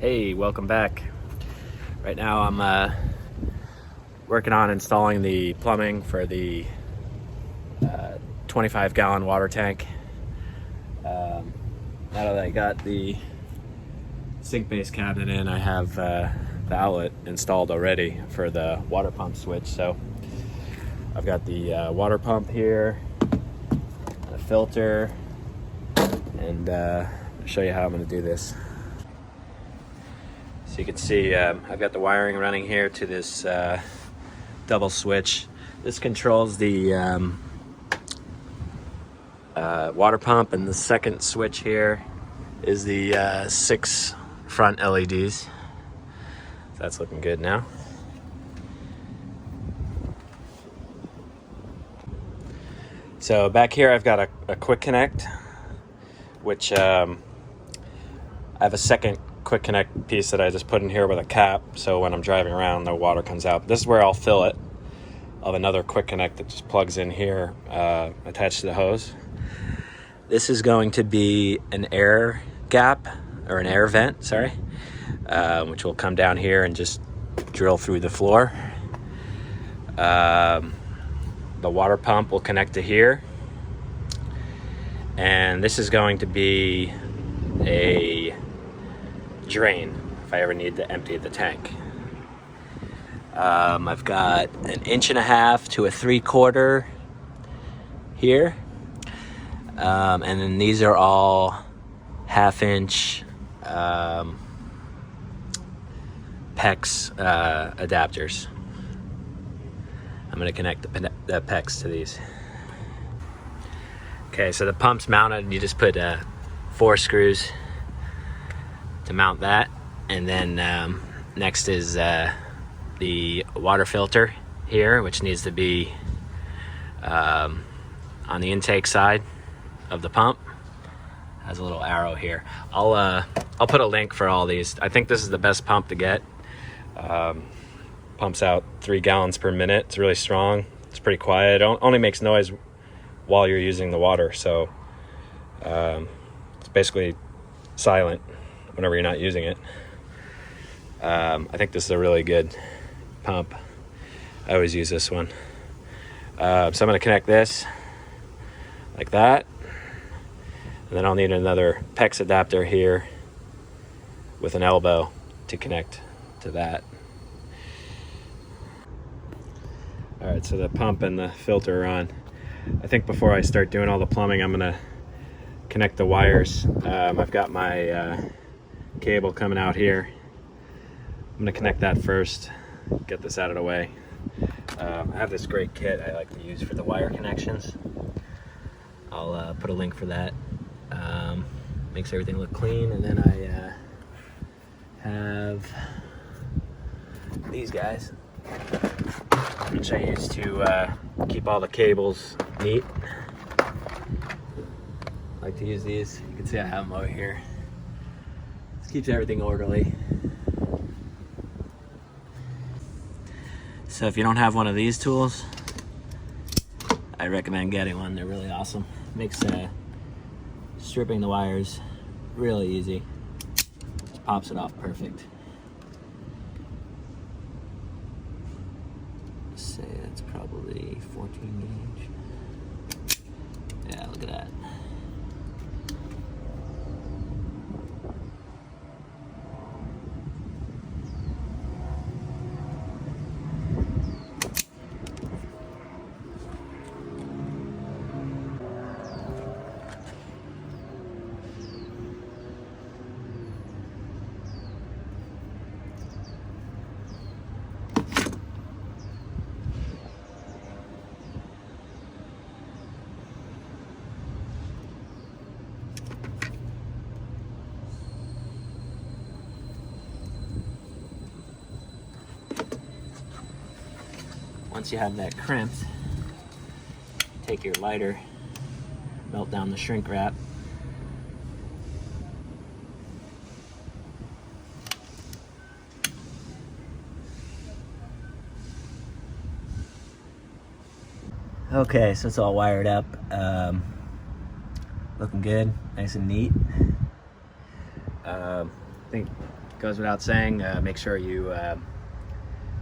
Hey, welcome back. Right now I'm working on installing the plumbing for the 25-gallon water tank. Now that I got the sink base cabinet in, I have the outlet installed already for the water pump switch. So I've got the water pump here, a filter, and I'll show you how I'm going to do this. So you can see I've got the wiring running here to this double switch. This controls the water pump, and the second switch here is the 6 front LEDs. So that's looking good now. So back here I've got a quick connect, which I have a second quick connect piece that I just put in here with a cap, so when I'm driving around the water comes out. This is where I'll fill it. I'll have another quick connect that just plugs in here, attached to the hose. This is going to be an air gap, or an air vent, sorry, which will come down here and just drill through the floor. The water pump will connect to here, and this is going to be a drain if I ever need to empty the tank. I've got 1.5 inches to 3/4 here, and then these are all 1/2 inch PEX adapters. I'm going to connect the PEX to these. Okay, so the pump's mounted. You just put 4 screws to mount that, and then next is the water filter here, which needs to be on the intake side of the pump. Has a little arrow here. I'll put a link for all these. I think this is the best pump to get. Pumps out 3 gallons per minute. It's really strong. It's pretty quiet. It only makes noise while you're using the water, so it's basically silent whenever you're not using it. I think this is a really good pump. I always use this one. So I'm going to connect this like that, and then I'll need another PEX adapter here with an elbow to connect to that. Alright, so the pump and the filter are on. I think before I start doing all the plumbing, I'm going to connect the wires. I've got my cable coming out here. I'm going to connect that first, get this out of the way. I have this great kit I like to use for the wire connections. I'll put a link for that. Makes everything look clean. And then I have these guys, which I use to keep all the cables neat. I like to use these. You can see I have them over here. This keeps everything orderly. So if you don't have one of these tools, I recommend getting one. They're really awesome. Makes stripping the wires really easy. Just pops it off perfect. Let's say that's probably 14 gauge. Yeah, look at that. Once you have that crimped, take your lighter, melt down the shrink wrap, Okay, so it's all wired up. Looking good, nice and neat. I think Goes without saying, make sure you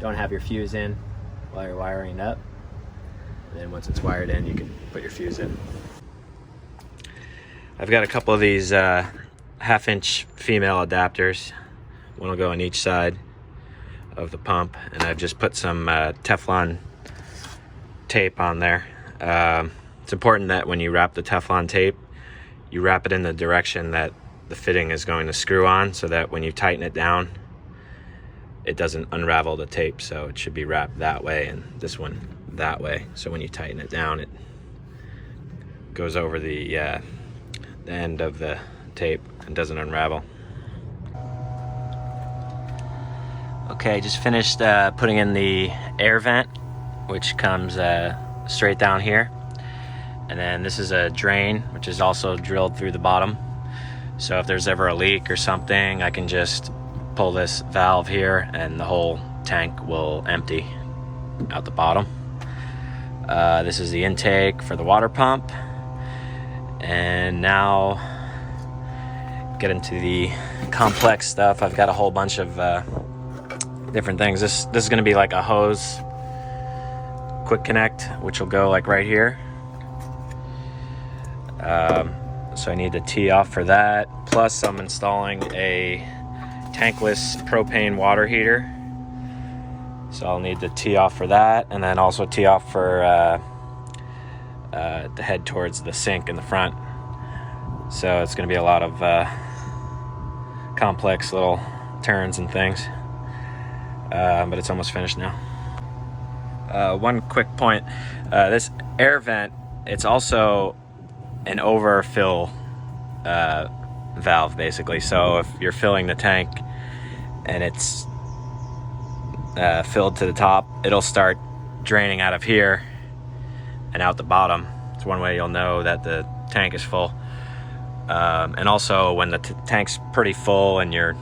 don't have your fuse in while you're wiring up. And then once it's wired in, you can put your fuse in. I've got a couple of these 1/2-inch female adapters. One will go on each side of the pump, and I've just put some Teflon tape on there. It's important that when you wrap the Teflon tape, you wrap it in the direction that the fitting is going to screw on, so that when you tighten it down, it doesn't unravel the tape. So it should be wrapped that way, and this one that way. So when you tighten it down, it goes over the end of the tape and doesn't unravel. Okay, just finished putting in the air vent, which comes straight down here. And then this is a drain, which is also drilled through the bottom. So if there's ever a leak or something, I can just pull this valve here and the whole tank will empty out the bottom. This is the intake for the water pump. And now get into the complex stuff. I've got a whole bunch of different things. This is going to be like a hose quick connect, which will go like right here. So I need the tee off for that. Plus I'm installing a tankless propane water heater. So I'll need the tee off for that, and then also tee off for the head towards the sink in the front. So it's going to be a lot of complex little turns and things. But it's almost finished now. One quick point, this air vent, it's also an overfill valve basically. So if you're filling the tank and it's filled to the top, it'll start draining out of here and out the bottom. It's one way you'll know that the tank is full. And also when the tank's pretty full and you're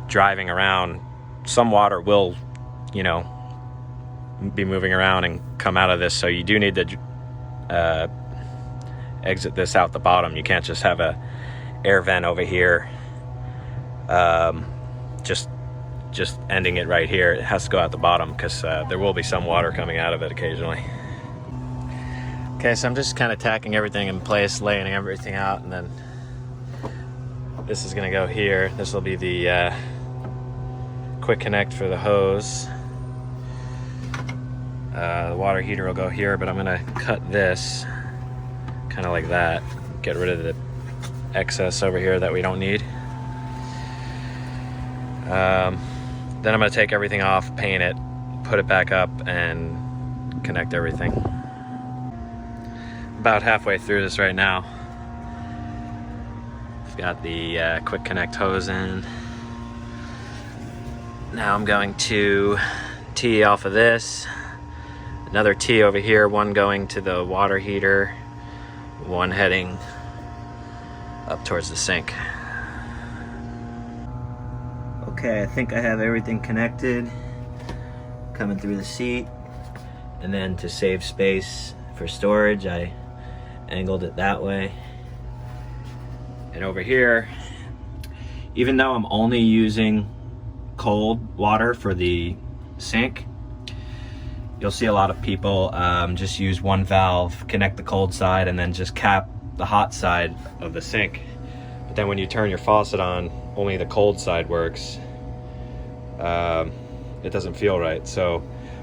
driving around, some water will, you know, be moving around and come out of this. So you do need to exit this out the bottom. You can't just have a air vent over here, just ending it right here. It has to go out the bottom, because there will be some water coming out of it occasionally. Okay, so I'm just kind of tacking everything in place, laying everything out, and then this is going to go here. This will be the quick connect for the hose. The water heater will go here, but I'm going to cut this kind of like that. Get rid of the excess over here that we don't need. Then I'm going to take everything off, paint it, put it back up, and connect everything. About halfway through this right now. I've got the quick connect hose in. Now I'm going to tee off of this. Another tee over here, one going to the water heater, one heading up towards the sink. Okay, I think I have everything connected, coming through the seat. And then to save space for storage, I angled it that way. And over here, even though I'm only using cold water for the sink, you'll see a lot of people just use one valve, connect the cold side, and then just cap the hot side of the sink. But then when you turn your faucet on, only the cold side works. It doesn't feel right. So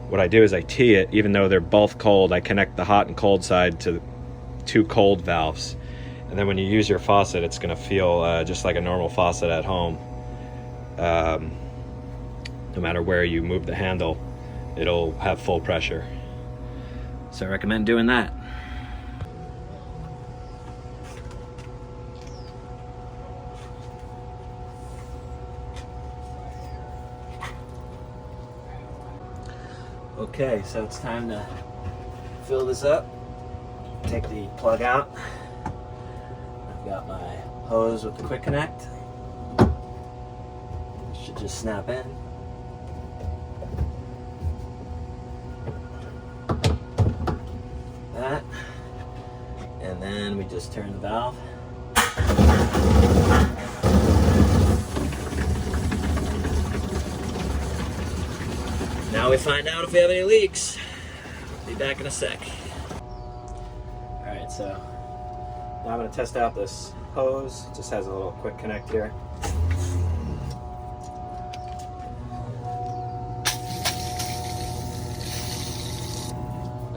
what I do is I tee it, even though they're both cold, I connect the hot and cold side to two cold valves. And then when you use your faucet, it's gonna feel just like a normal faucet at home. No matter where you move the handle, it'll have full pressure. So I recommend doing that. Okay, so it's time to fill this up. Take the plug out. I've got my hose with the quick connect. It should just snap in. That. And then we just turn the valve. Now we find out if we have any leaks. Be back in a sec. Alright, so now I'm going to test out this hose. It just has a little quick connect here.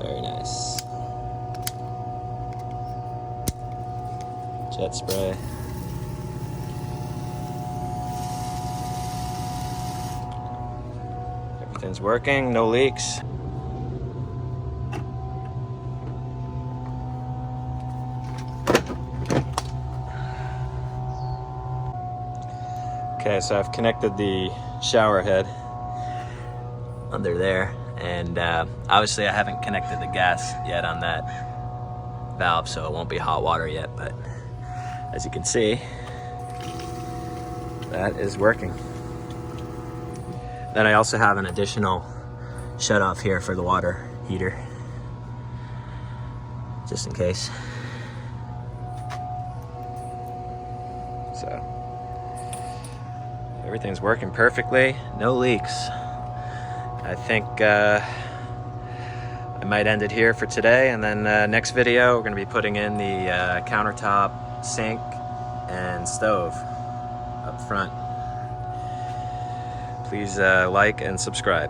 Very nice. Jet spray. Everything's working, no leaks. Okay, so I've connected the shower head under there, and obviously I haven't connected the gas yet on that valve, so it won't be hot water yet, but as you can see, that is working. Then I also have an additional shut off here for the water heater, just in case. So everything's working perfectly, no leaks. I think I might end it here for today, and then next video we're going to be putting in the countertop, sink, and stove up front. Please like and subscribe.